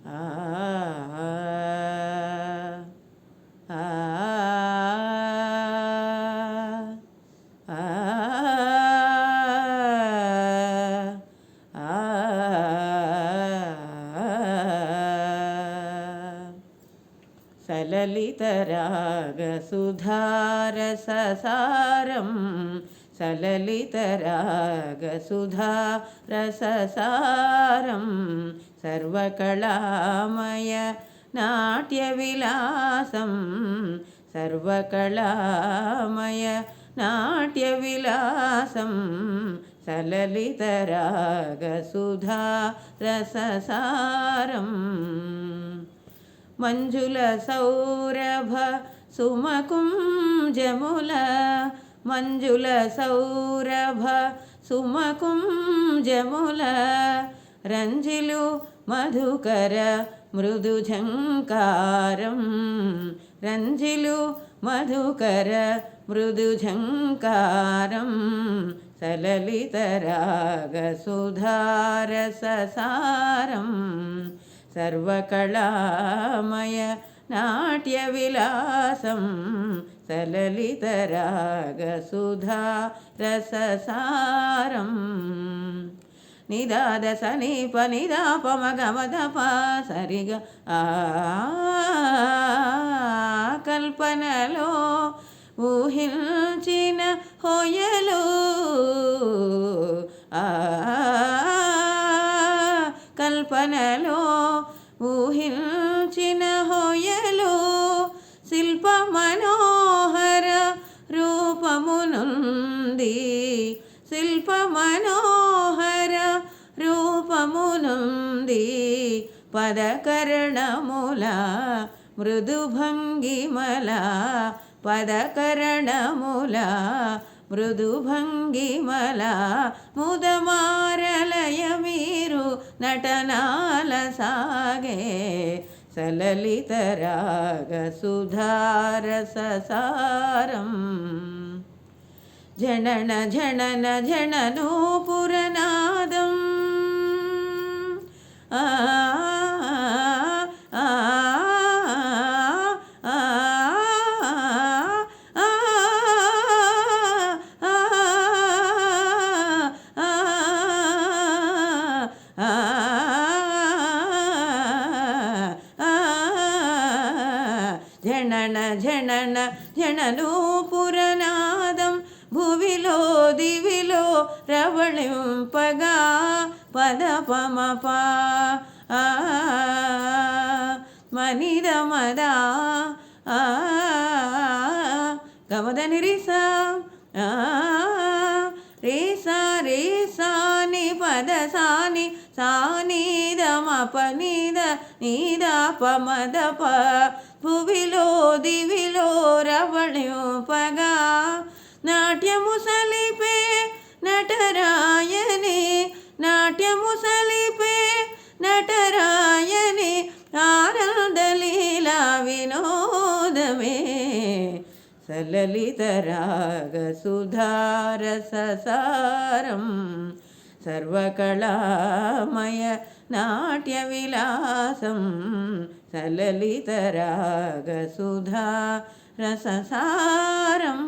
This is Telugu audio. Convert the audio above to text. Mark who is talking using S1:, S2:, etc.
S1: ఆ ఆ సలలితరాగసుధారససారం సలలితరాగసుధారససారం సర్వకళామయ నాట్యవిలాసం సర్వకళామయ నాట్యవిలాసం సలలితరాగసుధారససారం మంజుల సౌరభ సుమకుంజముల మంజుల సౌరభ సుమకుంజముల రంజిలు మధుకర మృదుఝంకారం రంజిలు మధుకర మృదుఝంకారం సలలితరాగసుధారససారం సర్వకళామయ నాట్యవిలాసం సలలితరాగసుధారససారం నిదాద సనీప నిదాపమగమదప సరిగ కల్పనలో ఊహించిన హోయలు కల్పనలో ఊహించిన హోయలు శిల్ప మనోహర రూపమునుంది శిల్ప మనోహర రూపమునుంది పదకరణముల మృదుభంగిమల పదకరణముల మృదుభంగిమల ముదమారలయ మీరు నటనాల సాగే సలలితరాగసుధారససారం జనన జనన జననూపురనాదం జనన జనన జననూపురనాదం భువిలో దివిలో రవళింపగా పదపమప మనిదమదా గమదని రిసా రేసా రేసాని పదసాని సానీదమప నీద నీదాపమదప భువిలో దివిలో రవళింపగా నాట్యము సలిపే నటరాయని నాట్యము సలిపే నటరాయని ఆనందలీలా వినోదమే సలలితరాగసుధారససారం సర్వకళామయ నాట్యవిలాసం సలలితరాగసుధారససారం